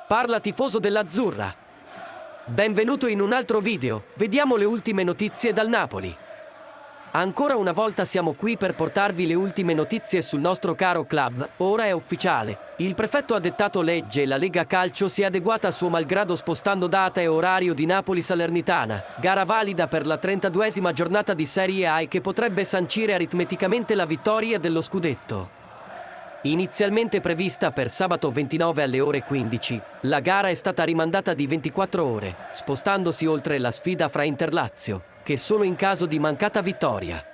Parla tifoso dell'Azzurra. Benvenuto in un altro video, vediamo le ultime notizie dal Napoli. Ancora una volta siamo qui per portarvi le ultime notizie sul nostro caro club. Ora è ufficiale. Il prefetto ha dettato legge e la Lega Calcio si è adeguata a suo malgrado spostando data e orario di Napoli-Salernitana, gara valida per la 32esima giornata di Serie A e che potrebbe sancire aritmeticamente la vittoria dello scudetto. Inizialmente prevista per sabato 29 alle ore 15, la gara è stata rimandata di 24 ore, spostandosi oltre la sfida fra Inter-Lazio, che solo in caso di mancata vittoria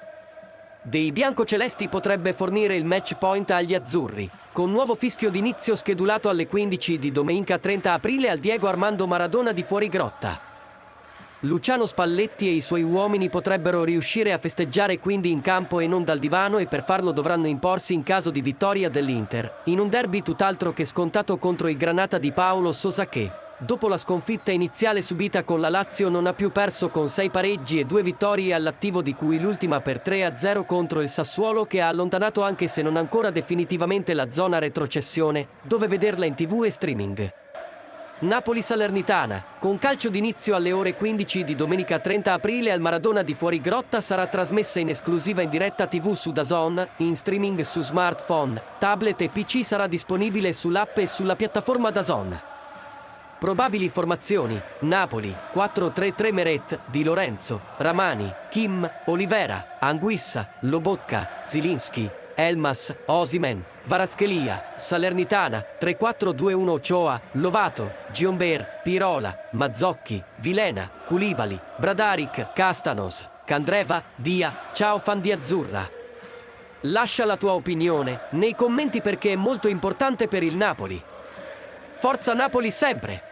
dei biancocelesti potrebbe fornire il match point agli azzurri, con nuovo fischio d'inizio schedulato alle 15 di domenica 30 aprile al Diego Armando Maradona di Fuorigrotta. Luciano Spalletti e i suoi uomini potrebbero riuscire a festeggiare quindi in campo e non dal divano, e per farlo dovranno imporsi in caso di vittoria dell'Inter, in un derby tutt'altro che scontato contro i Granata di Paolo Sousa che, dopo la sconfitta iniziale subita con la Lazio, non ha più perso con 6 pareggi e 2 vittorie all'attivo, di cui l'ultima per 3-0 contro il Sassuolo, che ha allontanato anche se non ancora definitivamente la zona retrocessione, dove vederla in TV e streaming. Napoli-Salernitana, con calcio d'inizio alle ore 15 di domenica 30 aprile al Maradona di Fuorigrotta, sarà trasmessa in esclusiva in diretta TV su DAZN, in streaming su smartphone, tablet e PC. Sarà disponibile sull'app e sulla piattaforma DAZN. Probabili formazioni: Napoli 4-3-3, Meret, Di Lorenzo, Ramani, Kim, Olivera, Anguissa, Lobotka, Zilinski, Elmas, Osimhen, Kvaratskhelia. Salernitana 3-4-2-1, Ochoa, Lovato, Giomber, Pirola, Mazzocchi, Vilena, Koulibaly, Bradaric, Castanos, Candreva, Dia. Ciao fan di Azzurra! Lascia la tua opinione nei commenti perché è molto importante per il Napoli. Forza Napoli sempre!